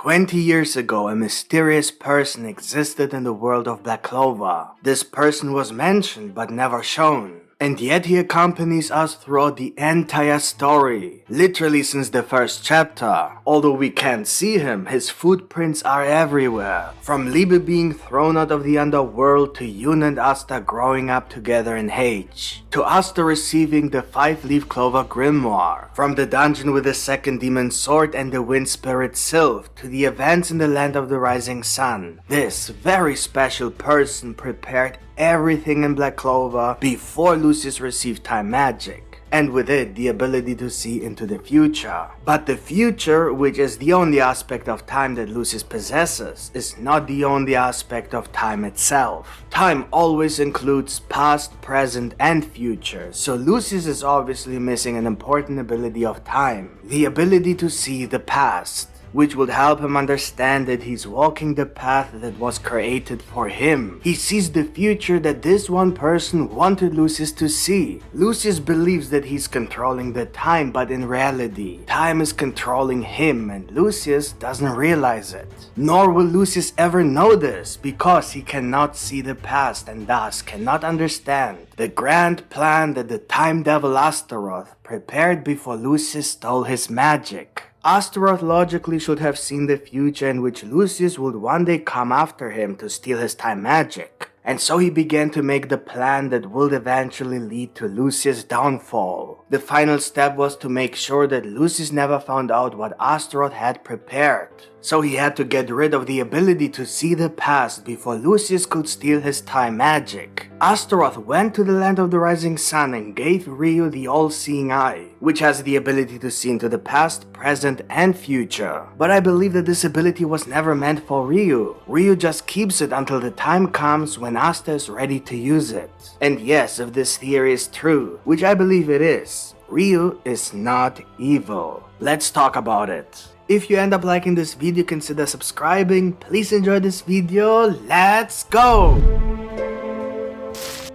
20 years ago, a mysterious person existed in the world of Black Clover. This person was mentioned but never shown. And yet he accompanies us throughout the entire story, literally since the first chapter. Although we can't see him, his footprints are everywhere. From Liebe being thrown out of the underworld, to Yuna and Asta growing up together in H, to Asta receiving the 5-leaf Clover Grimoire, from the dungeon with the second demon sword and the wind spirit Sylph, to the events in the land of the rising sun. This very special person prepared everything in Black Clover before Lucius received time magic, and with it the ability to see into the future. But the future, which is the only aspect of time that Lucius possesses, is not the only aspect of time itself. Time always includes past, present, and future, so Lucius is obviously missing an important ability of time, the ability to see the past, which would help him understand that he's walking the path that was created for him. He sees the future that this one person wanted Lucius to see. Lucius believes that he's controlling the time, but in reality, time is controlling him and Lucius doesn't realize it. Nor will Lucius ever know this, because he cannot see the past and thus cannot understand the grand plan that the time devil Astaroth prepared before Lucius stole his magic. Astaroth logically should have seen the future in which Lucius would one day come after him to steal his time magic, and so he began to make the plan that would eventually lead to Lucius' downfall. The final step was to make sure that Lucius never found out what Astaroth had prepared, so he had to get rid of the ability to see the past before Lucius could steal his time magic. Astaroth went to the land of the rising sun and gave Ryu the all-seeing eye, which has the ability to see into the past, present, and future. But I believe that this ability was never meant for Ryu. Ryu just keeps it until the time comes when Asta is ready to use it. And yes, if this theory is true, which I believe it is, Ryu is not evil. Let's talk about it. If you end up liking this video, consider subscribing. Please enjoy this video. Let's go!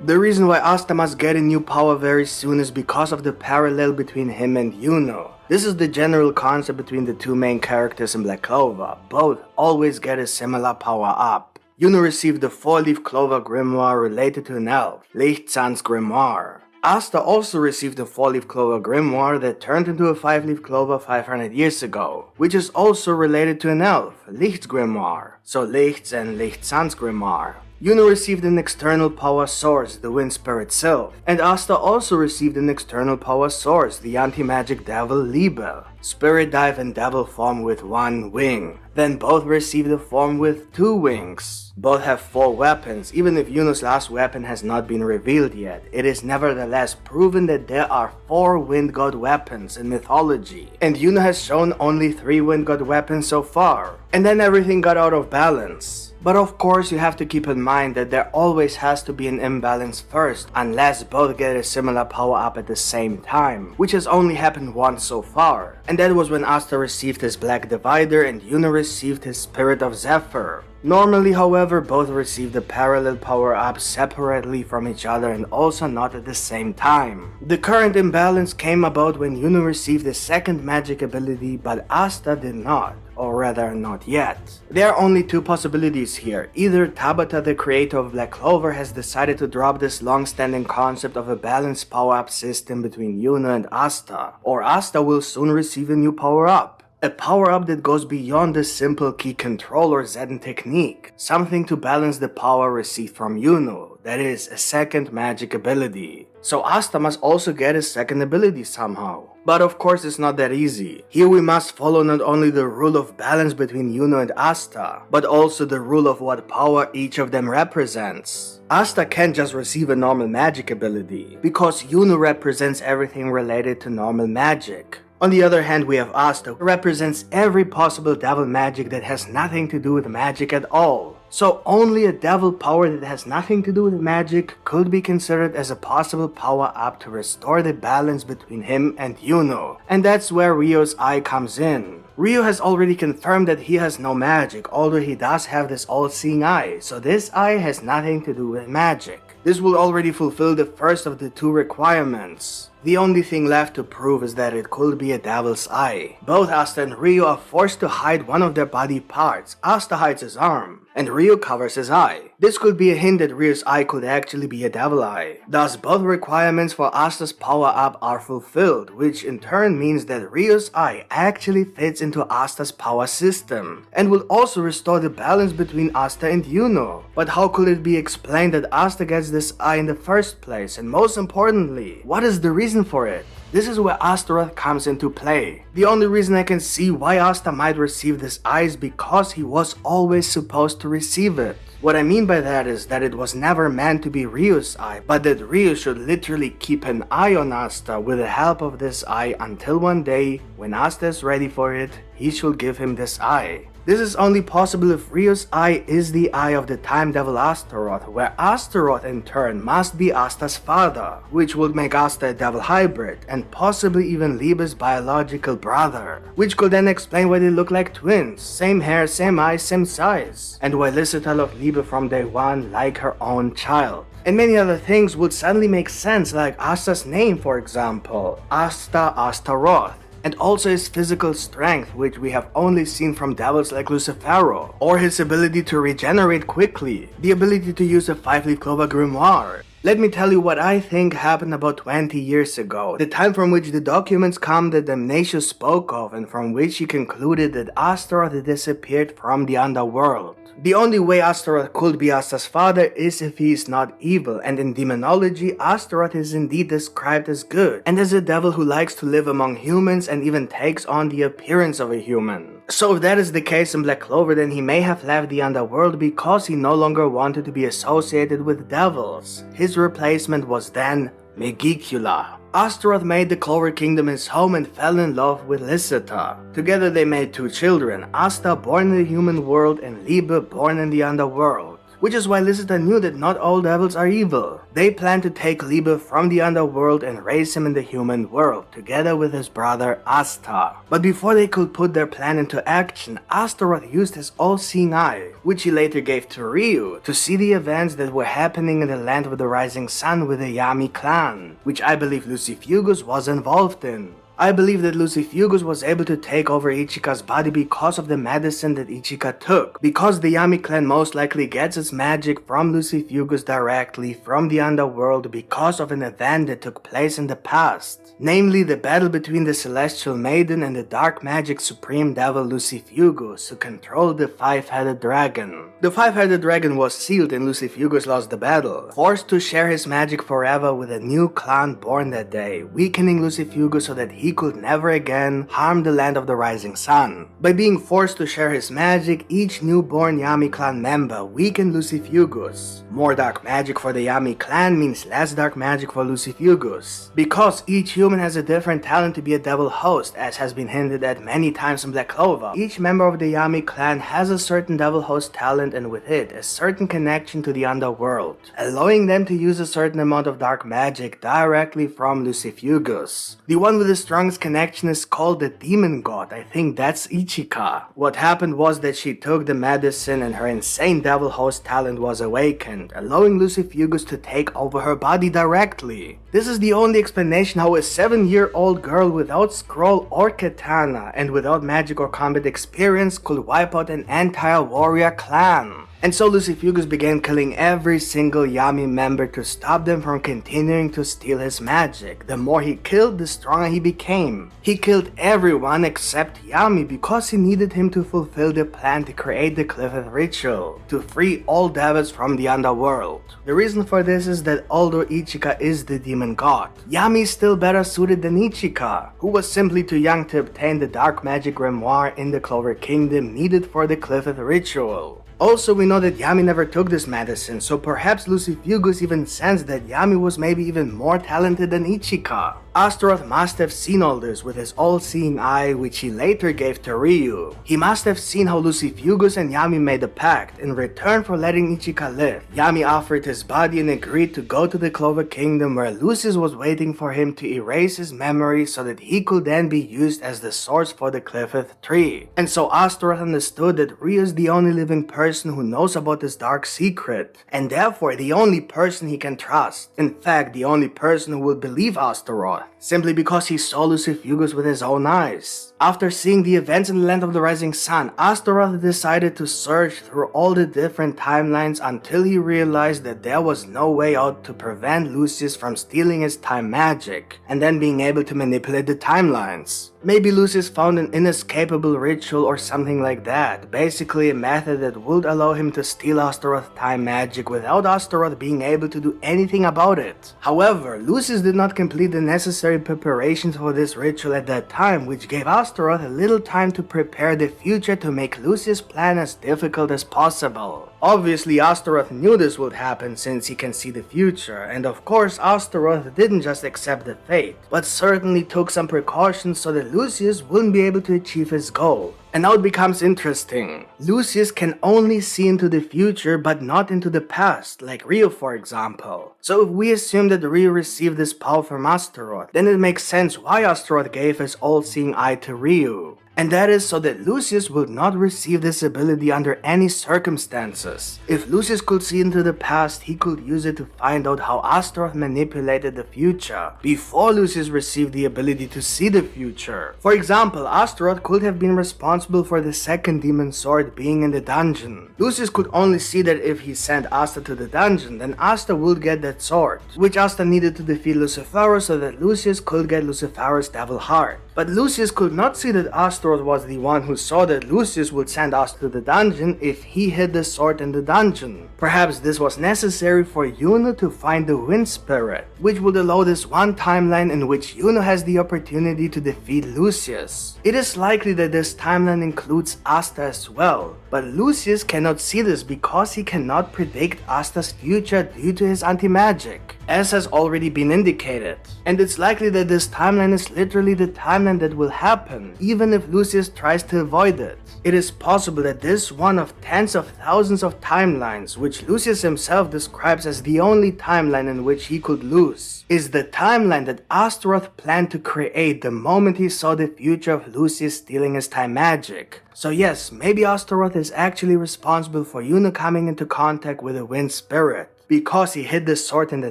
The reason why Asta must get a new power very soon is because of the parallel between him and Yuno. This is the general concept between the two main characters in Black Clover. Both always get a similar power up. Yuno received the 4-leaf Clover Grimoire related to an elf, Lichtsun's Grimoire. Asta also received a 4-leaf Clover Grimoire that turned into a 5-leaf Clover 500 years ago, which is also related to an elf, Licht's Grimoire, so Licht's and Lichtsun's Grimoire. Yuno received an external power source, the wind spirit Sylph, and Asta also received an external power source, the anti-magic devil Liebe, spirit dive and devil form with 1 wing. Then both received a form with 2 wings. Both have 4 weapons. Even if Yuno's last weapon has not been revealed yet, it is nevertheless proven that there are 4 wind god weapons in mythology, and Yuno has shown only 3 wind god weapons so far. And then everything got out of balance. But of course you have to keep in mind that there always has to be an imbalance first, unless both get a similar power up at the same time, which has only happened once so far. And that was when Asta received his Black Divider and Yuno received his Spirit of Zephyr. Normally, however, both receive the parallel power-ups separately from each other and also not at the same time. The current imbalance came about when Yuno received the second magic ability, but Asta did not, or rather not yet. There are only 2 possibilities here. Either Tabata, the creator of Black Clover, has decided to drop this long-standing concept of a balanced power-up system between Yuno and Asta, or Asta will soon receive a new power-up. A power-up that goes beyond the simple key control or Zen technique, something to balance the power received from Yuno, that is, a second magic ability. So Asta must also get a second ability somehow. But of course it's not that easy. Here we must follow not only the rule of balance between Yuno and Asta, but also the rule of what power each of them represents. Asta can't just receive a normal magic ability, because Yuno represents everything related to normal magic. On the other hand, we have Asta, who represents every possible devil magic that has nothing to do with magic at all. So only a devil power that has nothing to do with magic could be considered as a possible power up to restore the balance between him and Yuno. And that's where Ryu's eye comes in. Ryu has already confirmed that he has no magic, although he does have this all-seeing eye, so this eye has nothing to do with magic. This will already fulfill the first of the 2 requirements. The only thing left to prove is that it could be a devil's eye. Both Asta and Ryu are forced to hide one of their body parts. Asta hides his arm, and Ryu covers his eye. This could be a hint that Ryu's eye could actually be a devil eye. Thus, both requirements for Asta's power-up are fulfilled, which in turn means that Ryu's eye actually fits into Asta's power system, and will also restore the balance between Asta and Yuno. But how could it be explained that Asta gets this eye in the first place, and most importantly, what is the reason for it? This is where Astaroth comes into play. The only reason I can see why Asta might receive this eye is because he was always supposed to receive it. What I mean by that is that it was never meant to be Ryu's eye, but that Ryu should literally keep an eye on Asta with the help of this eye until one day, when Asta is ready for it, he should give him this eye. This is only possible if Ryu's eye is the eye of the time devil Astaroth, where Astaroth in turn must be Asta's father, which would make Asta a devil hybrid, and possibly even Liebe's biological brother, which could then explain why they look like twins, same hair, same eyes, same size, and why Lysitel loved Liebe from day one like her own child. And many other things would suddenly make sense, like Asta's name, for example, Asta Astaroth. And also his physical strength, which we have only seen from devils like Lucifero, or his ability to regenerate quickly, the ability to use a 5-leaf clover grimoire. Let me tell you what I think happened about 20 years ago, the time from which the documents come that Damnatio spoke of and from which he concluded that Astaroth disappeared from the underworld. The only way Astaroth could be Asta's father is if he is not evil, and in demonology, Astaroth is indeed described as good, and as a devil who likes to live among humans and even takes on the appearance of a human. So if that is the case in Black Clover, then he may have left the underworld because he no longer wanted to be associated with devils. His replacement was then Megicula. Astaroth made the Clover Kingdom his home and fell in love with Lysita. Together they made 2 children, Asta born in the human world and Liebe born in the underworld. Which is why Lysita knew that not all devils are evil. They planned to take Liebe from the underworld and raise him in the human world, together with his brother Asta. But before they could put their plan into action, Astaroth used his all-seeing eye, which he later gave to Ryu, to see the events that were happening in the land of the rising sun with the Yami clan, which I believe Lucifugus was involved in. I believe that Lucifugus was able to take over Ichika's body because of the medicine that Ichika took, because the Yami clan most likely gets its magic from Lucifugus directly from the underworld because of an event that took place in the past, namely the battle between the Celestial Maiden and the dark magic supreme devil Lucifugus, who controlled the 5-headed dragon. The 5-headed dragon was sealed and Lucifugus lost the battle, forced to share his magic forever with a new clan born that day, weakening Lucifugus so that he could never again harm the land of the rising sun. By being forced to share his magic, each newborn Yami clan member weakened Lucifugus. More dark magic for the Yami clan means less dark magic for Lucifugus. Because each human has a different talent to be a devil host, as has been hinted at many times in Black Clover, each member of the Yami clan has a certain devil host talent and with it a certain connection to the underworld, allowing them to use a certain amount of dark magic directly from Lucifugus. The one with the strongest connection is called the demon god. I think that's Ichika. What happened was that she took the medicine and her insane devil host talent was awakened, allowing Lucifugus to take over her body directly. This is the only explanation how a 7-year-old girl without scroll or katana and without magic or combat experience could wipe out an entire warrior clan. And so Lucifugus began killing every single Yami member to stop them from continuing to steal his magic. The more he killed, the stronger he became. He killed everyone except Yami because he needed him to fulfill the plan to create the Clifford ritual, to free all devils from the underworld. The reason for this is that although Ichika is the demon god, Yami is still better suited than Ichika, who was simply too young to obtain the dark magic grimoire in the Clover Kingdom needed for the Clifford ritual. Also, we know that Yami never took this medicine, so perhaps Lucifugus even sensed that Yami was maybe even more talented than Ichika. Astaroth must have seen all this with his all-seeing eye, which he later gave to Ryu. He must have seen how Lucifugus and Yami made a pact. In return for letting Ichika live, Yami offered his body and agreed to go to the Clover Kingdom where Lucis was waiting for him to erase his memory so that he could then be used as the source for the Clifford tree. And so Astaroth understood that Ryu is the only living person who knows about this dark secret, and therefore the only person he can trust. In fact, the only person who will believe Astaroth. Astaroth, simply because he saw Lucifugus with his own eyes. After seeing the events in the Land of the Rising Sun, Astaroth decided to search through all the different timelines until he realized that there was no way out to prevent Lucius from stealing his time magic and then being able to manipulate the timelines. Maybe Lucius found an inescapable ritual or something like that, basically a method that would allow him to steal Astaroth's time magic without Astaroth being able to do anything about it. However, Lucius did not complete the necessary preparations for this ritual at that time, which gave Astaroth a little time to prepare the future to make Lucius' plan as difficult as possible. Obviously, Astaroth knew this would happen since he can see the future, and of course Astaroth didn't just accept the fate, but certainly took some precautions so that Lucius wouldn't be able to achieve his goal. And now it becomes interesting. Lucius can only see into the future but not into the past, like Rio for example. So if we assume that Rio received this power from Astaroth, then it makes sense why Astaroth gave his all-seeing eye to Rio. And that is so that Lucius would not receive this ability under any circumstances. If Lucius could see into the past, he could use it to find out how Astaroth manipulated the future, before Lucius received the ability to see the future. For example, Astaroth could have been responsible for the second demon sword being in the dungeon. Lucius could only see that if he sent Asta to the dungeon, then Asta would get that sword, which Asta needed to defeat Lucifero so that Lucius could get Lucifero's devil heart. But Lucius could not see that Astaroth was the one who saw that Lucius would send Asta to the dungeon if he hid the sword in the dungeon. Perhaps this was necessary for Yuno to find the Wind Spirit, which would allow this one timeline in which Yuno has the opportunity to defeat Lucius. It is likely that this timeline includes Asta as well, but Lucius cannot see this because he cannot predict Asta's future due to his anti-magic, as has already been indicated. And it's likely that this timeline is literally the timeline that will happen, even if Lucius tries to avoid it. It is possible that this one of tens of thousands of timelines, which Lucius himself describes as the only timeline in which he could lose, is the timeline that Astaroth planned to create the moment he saw the future of Lucius stealing his time magic. So yes, maybe Astaroth is actually responsible for Yuno coming into contact with the Wind Spirit, because he hid the sword in the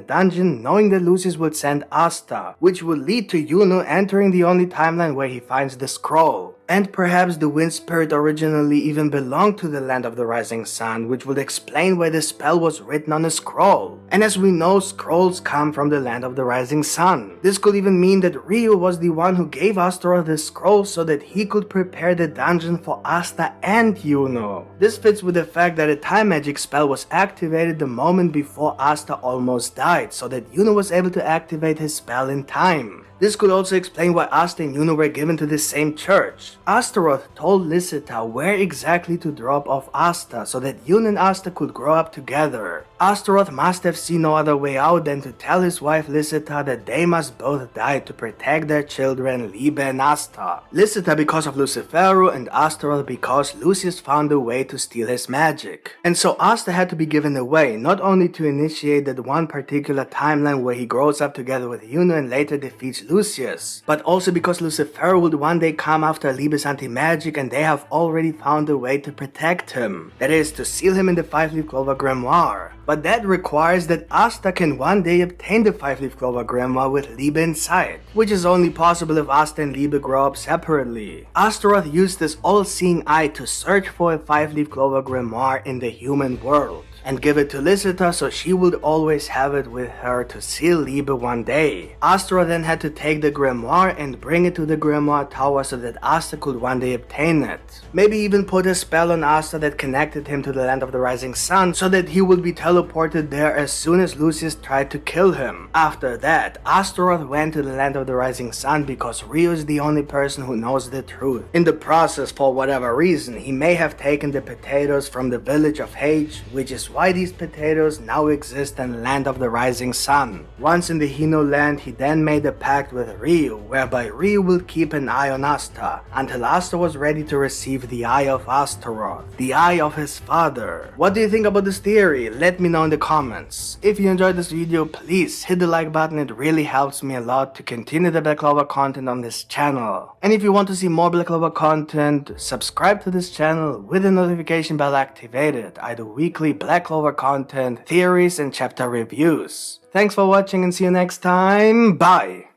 dungeon knowing that Lucius would send Asta, which would lead to Yuno entering the only timeline where he finds the scroll. And perhaps the Wind Spirit originally even belonged to the Land of the Rising Sun, which would explain why the spell was written on a scroll. And as we know, scrolls come from the Land of the Rising Sun. This could even mean that Rio was the one who gave Astaroth the scroll so that he could prepare the dungeon for Asta and Yuno. This fits with the fact that a time magic spell was activated the moment before Asta almost died, so that Yuno was able to activate his spell in time. This could also explain why Asta and Yuno were given to the same church. Astaroth told Licita where exactly to drop off Asta so that Yuno and Asta could grow up together. Astaroth must have seen no other way out than to tell his wife Licita that they must both die to protect their children Liebe and Asta. Licita because of Lucifero and Astaroth because Lucius found a way to steal his magic. And so Asta had to be given away, not only to initiate that one particular timeline where he grows up together with Yuno and later defeats Lucius, but also because Lucifero would one day come after Liebe's anti-magic and they have already found a way to protect him. That is, to seal him in the 5-leaf clover grimoire. But that requires that Asta can one day obtain the 5-leaf clover grimoire with Liebe inside, which is only possible if Asta and Liebe grow up separately. Astaroth used this all-seeing eye to search for a 5-leaf clover grimoire in the human world, and give it to Licita so she would always have it with her to seal Liebe one day. Astaroth then had to take the grimoire and bring it to the grimoire tower so that Asta could one day obtain it. Maybe even put a spell on Asta that connected him to the Land of the Rising Sun so that he would be teleported there as soon as Lucius tried to kill him. After that, Astaroth went to the Land of the Rising Sun because Rio is the only person who knows the truth. In the process, for whatever reason, he may have taken the potatoes from the village of Hage, which is why these potatoes now exist in the Land of the Rising Sun. Once in the Hino land, he then made a pact with Rio, whereby Rio will keep an eye on Asta, until Asta was ready to receive the Eye of Astaroth, the eye of his father. What do you think about this theory? Let me know in the comments. If you enjoyed this video, please hit the like button, it really helps me a lot to continue the Black Clover content on this channel. And if you want to see more Black Clover content, subscribe to this channel with the notification bell activated. I do weekly Black Clover content, theories, and chapter reviews. Thanks for watching and see you next time. Bye!